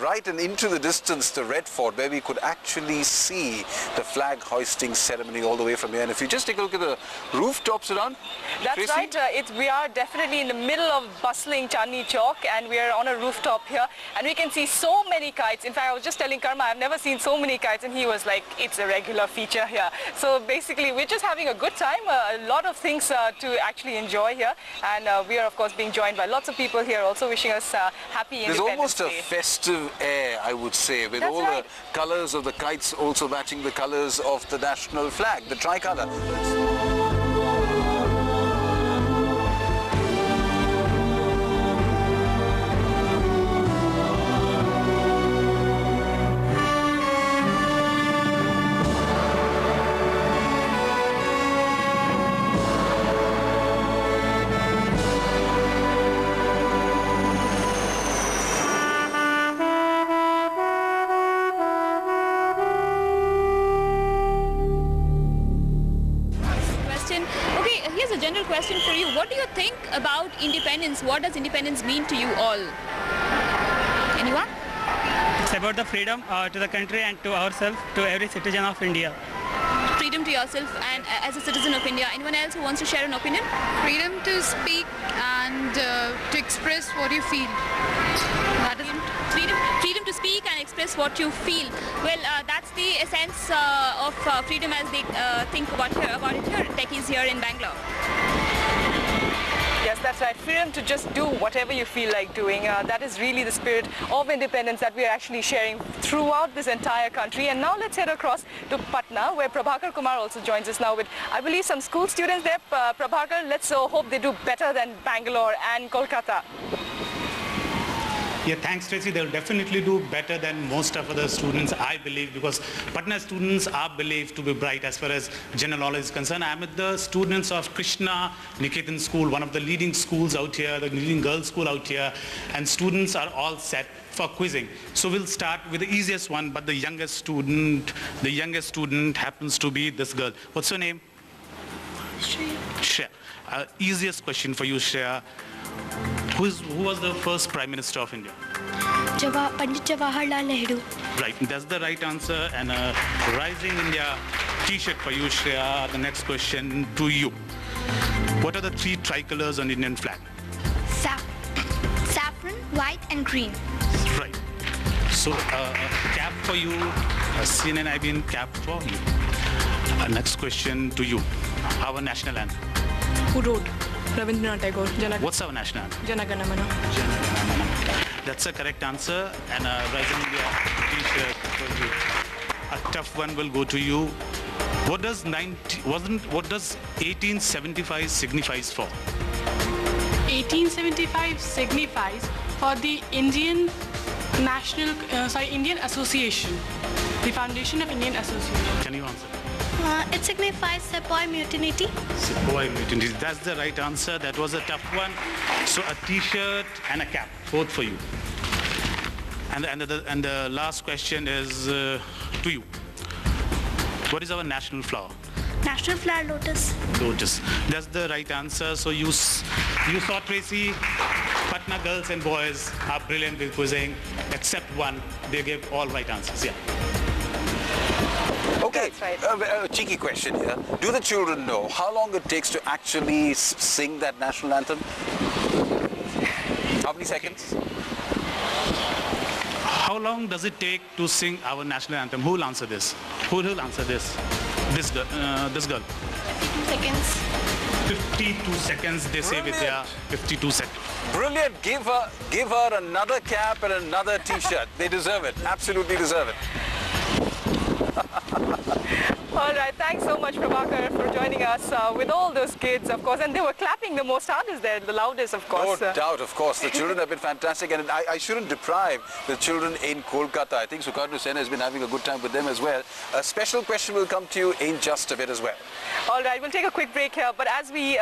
right and into the distance, the Red Fort, where we could actually see the flag hoisting ceremony all the way from here. And if you just take a look at the rooftops around, that's Tracy? Right. We are definitely in the middle of bustling Chandni Chowk, and we are on a rooftop here, and we can see so many kites. In fact, I was just telling Karma, I've never seen so many kites, and he was like, it's a regular feature here. So basically, we're just having a good time, a lot of things to actually enjoy here, and we are of course being joined by lots of people here also wishing us happy Independence Day. There's almost a festive air, I would say, with all the colors of the kites also matching the colors of the national flag, the tricolor. Here's a general question for you. What do you think about independence? What does independence mean to you all? Anyone? It's about the freedom to the country and to ourselves, to every citizen of India. Freedom to yourself and as a citizen of India. Anyone else who wants to share an opinion? Freedom to speak and to express what you feel. That is freedom to speak and express what you feel. Well, that's the essence of freedom as they think about it here. Techies here in Bangalore. Yes, that's right. Freedom to just do whatever you feel like doing. That is really the spirit of independence that we are actually sharing throughout this entire country. And now let's head across to Patna, where Prabhakar Kumar also joins us now with, I believe, some school students there. Prabhakar, let's hope they do better than Bangalore and Kolkata. Yeah, thanks Tracy. They'll definitely do better than most of other students, I believe, because Patna students are believed to be bright as far as general knowledge is concerned. I'm with the students of Krishna Niketan School, one of the leading schools out here, the leading girls' school out here, and students are all set for quizzing. So we'll start with the easiest one, but the youngest student happens to be this girl. What's her name? Shreya. Easiest question for you, Shreya. Who was the first Prime Minister of India? Pandit Jawaharlal Nehru. Right, that's the right answer, and a Rising India t-shirt for you, Shreya. The next question to you. What are the three tricolors on the Indian flag? Saffron, white and green. Right. So a cap for you, a CNNIBN cap for you. Next question to you. Our national anthem. Who wrote? Rabindranath Tagore. What's our national anthem? Jana Gana Mana. That's a correct answer, and a Rising India t-shirt for you. A tough one will go to you. What does 1875 signifies for? 1875 signifies for the Indian Indian Association, the foundation of Indian Association. Can you answer? It signifies Sepoy Mutiny. Sepoy Mutiny. That's the right answer. That was a tough one. So a t-shirt and a cap, both for you. And the last question is to you. What is our national flower? National flower, lotus. Lotus. That's the right answer. So you saw, Tracy, Patna girls and boys are brilliant with quizzing, except one. They gave all right answers. Yeah. Okay, right. A cheeky question here. Do the children know how long it takes to actually sing that national anthem? How many seconds? How long does it take to sing our national anthem? Who will answer this? Who will answer this? This girl. 52 seconds. 52 seconds, they say, Vidya. 52 seconds. Brilliant. Give her another cap and another t-shirt. They deserve it. Absolutely deserve it. All right, thanks so much, Prabhakar, for joining us with all those kids, of course. And they were clapping the most hardest there, the loudest, of course. No doubt, of course. The children have been fantastic, and I shouldn't deprive the children in Kolkata. I think Sukarno Sen has been having a good time with them as well. A special question will come to you in just a bit as well. All right, we'll take a quick break here, but as we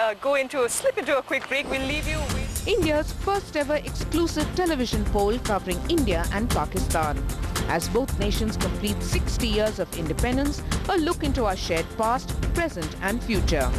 slip into a quick break, we'll leave you with India's first ever exclusive television poll covering India and Pakistan. As both nations complete 60 years of independence, a look into our shared past, present and future.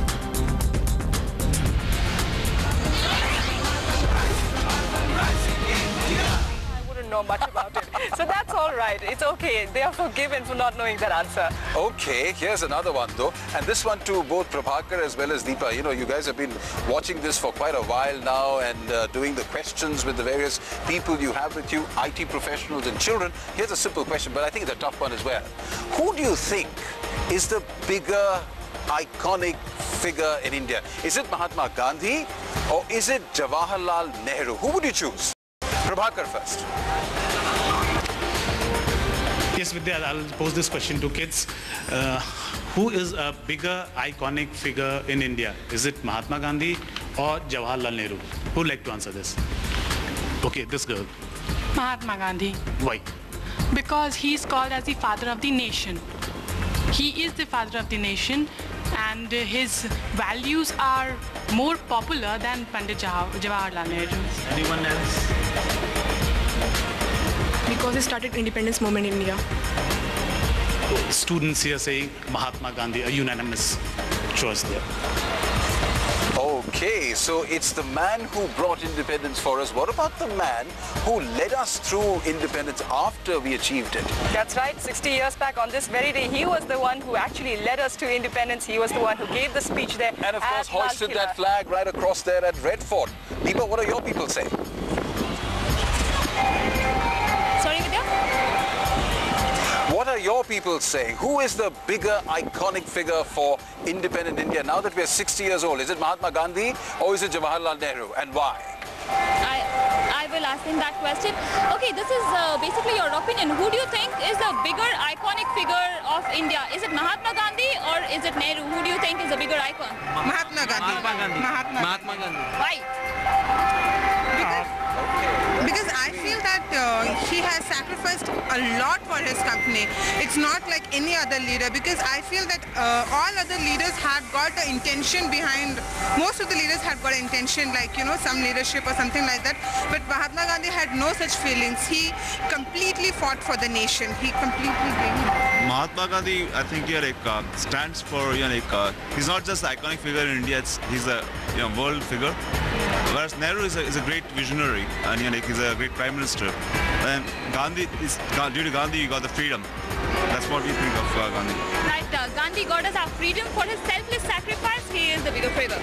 I wouldn't know much about it. So that's all right. It's okay. They are forgiven for not knowing that answer. Okay, here's another one though. And this one too, both Prabhakar as well as Deepa. You know, you guys have been watching this for quite a while now and doing the questions with the various people you have with you, IT professionals and children. Here's a simple question, but I think it's a tough one as well. Who do you think is the bigger iconic figure in India? Is it Mahatma Gandhi or is it Jawaharlal Nehru? Who would you choose? Prabhakar first. Yes, Vidya, I'll pose this question to kids. Who is a bigger iconic figure in India? Is it Mahatma Gandhi or Jawaharlal Nehru? Who would like to answer this? Okay, this girl. Mahatma Gandhi. Why? Because he's called as the father of the nation. He is the father of the nation, and his values are more popular than Pandit Jawaharlal Nehru. Anyone else? Because he started independence movement in India. Students here saying Mahatma Gandhi, a unanimous choice there. Okay, so it's the man who brought independence for us. What about the man who led us through independence after we achieved it? That's right. 60 years back on this very day, he was the one who actually led us to independence. He was the one who gave the speech there. And of course, at Lal hoisted Killa. that flag right across there at Red Fort. Deepa, what are your people saying? Sorry, Vidya? What are your people saying? Who is the bigger iconic figure for independent India now that we are 60 years old? Is it Mahatma Gandhi or is it Jawaharlal Nehru, and why? I will ask him that question. Okay, this is basically your opinion. Who do you think is the bigger iconic figure of India? Is it Mahatma Gandhi or is it Nehru? Who do you think is a bigger icon? Mahatma Gandhi. Mahatma Gandhi. Why? Because I feel that he has sacrificed a lot for his company. It's not like any other leader, because I feel that all other leaders had got the intention behind, most of the leaders had got intention, like, you know, some leadership or something like that. But Mahatma Gandhi had no such feelings. He completely fought for the nation. He completely gave. Mahatma Gandhi, I think, stands for, he's not just an iconic figure in India, he's a world figure. Whereas Nehru is a great visionary, and he's a great prime minister. And Gandhi due to Gandhi, you got the freedom. That's what we think of Gandhi. Right, Gandhi got us our freedom for his selfless sacrifice. He is the bigger figure.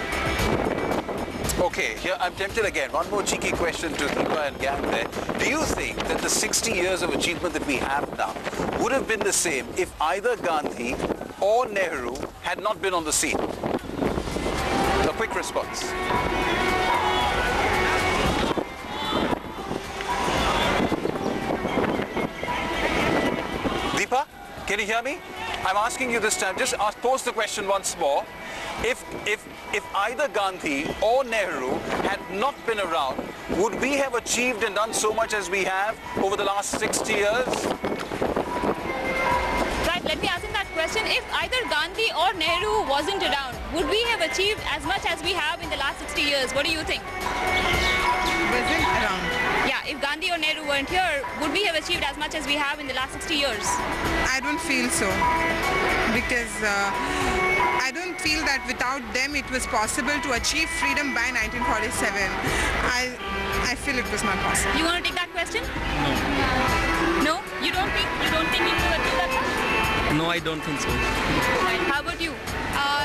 Okay, here I'm tempted again. One more cheeky question to Deepa and gang there. Do you think that the 60 years of achievement that we have now would have been the same if either Gandhi or Nehru had not been on the scene? A quick response. Deepa, can you hear me? I'm asking you this time, just pose the question once more. If either Gandhi or Nehru had not been around, would we have achieved and done so much as we have over the last 60 years? Right, let me ask him that question. If either Gandhi or Nehru wasn't around, would we have achieved as much as we have in the last 60 years? What do you think? Wasn't around. Yeah, if Gandhi or Nehru weren't here, would we have achieved as much as we have in the last 60 years? I don't feel so, because I don't feel that without them it was possible to achieve freedom by 1947. I feel it was not possible. You want to take that question? No. No? You don't think you would achieve that much? No, I don't think so. Right. How about you?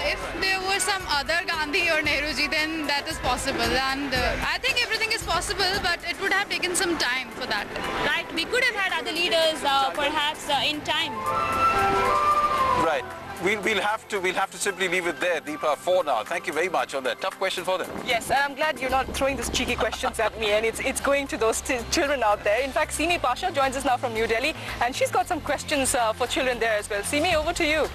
If there were some other Gandhi or Nehruji, then that is possible. And I think everything is possible, but it would have taken some time for that. Right. We could have had other leaders perhaps in time. Right. We'll have to simply leave it there, Deepa, for now. Thank you very much on that. Tough question for them. Yes, and I'm glad you're not throwing these cheeky questions at me, and it's going to those children out there. In fact, Simi Pasha joins us now from New Delhi, and she's got some questions for children there as well. Simi, over to you.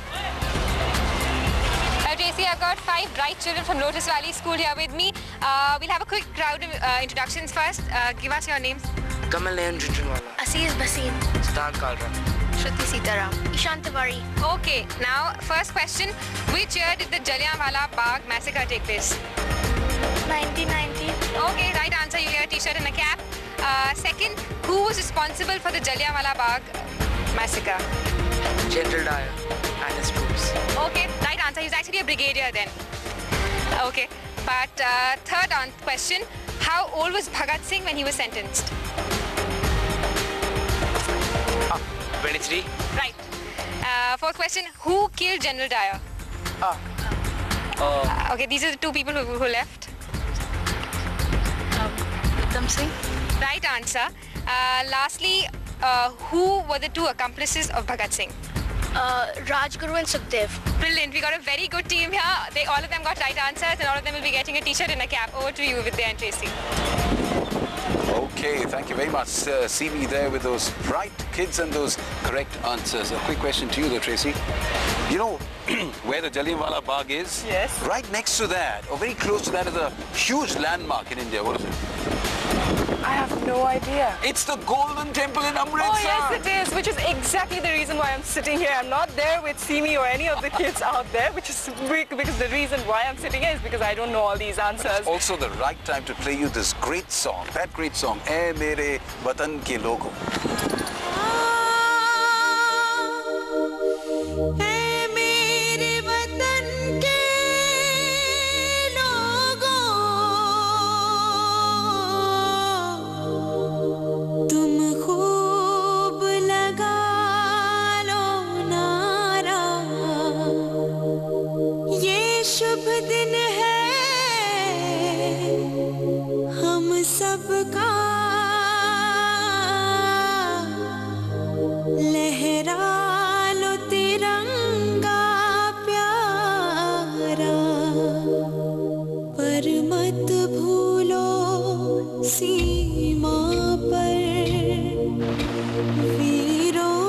JC, I've got 5 bright children from Lotus Valley School here with me. We'll have a quick crowd of introductions first. Give us your names. Kamal Nayan Junjunwala. Aziz Basin. Siddharth Kalra. Shruti Sitaram. Ishant Tiwari. Okay, now first question. Which year did the Jallianwala Bagh massacre take place? 1919. Okay, right answer. You get a t-shirt and a cap. Second, who was responsible for the Jallianwala Bagh massacre? General Dyer and his troops. Okay, right answer. He's actually a brigadier then. Okay, but third question. How old was Bhagat Singh when he was sentenced? 23. Right. Fourth question, who killed General Dyer? Okay, these are the two people who left. Uttam Singh. Right answer. Lastly, who were the two accomplices of Bhagat Singh? Rajguru and Sukhdev. Brilliant. We got a very good team here. All of them got right answers, and all of them will be getting a t-shirt and a cap. Over to you, Vidya and Tracy. Okay, thank you very much. See me there with those bright kids and those correct answers. A quick question to you though, Tracy. You know where the Jallianwala Bagh is? Yes. Right next to that, or very close to that, is a huge landmark in India. What is it? I have no idea. It's the Golden Temple in Amritsar. Oh yes it is, which is exactly the reason why I'm sitting here. I'm not there with Simi or any of the kids out there, which is because the reason why I'm sitting here is because I don't know all these answers. It's also the right time to play you this great song, that great song, "Ae Mere Watan Ke Logo." सबका लहरा लो तिरंगा प्यारा, पर मत भूलो सीमा पर वीरों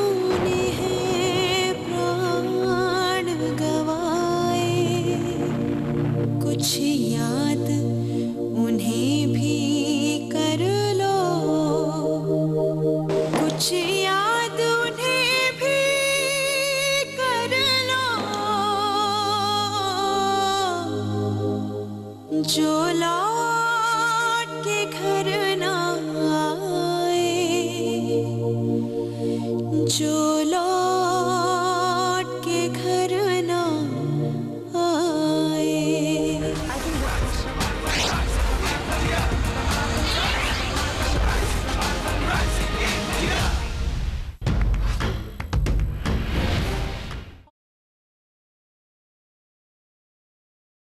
ने है प्राण गवाए, कुछ याद उन्हें भी कर लो, कुछ याद उन्हें भी कर लो, जो लो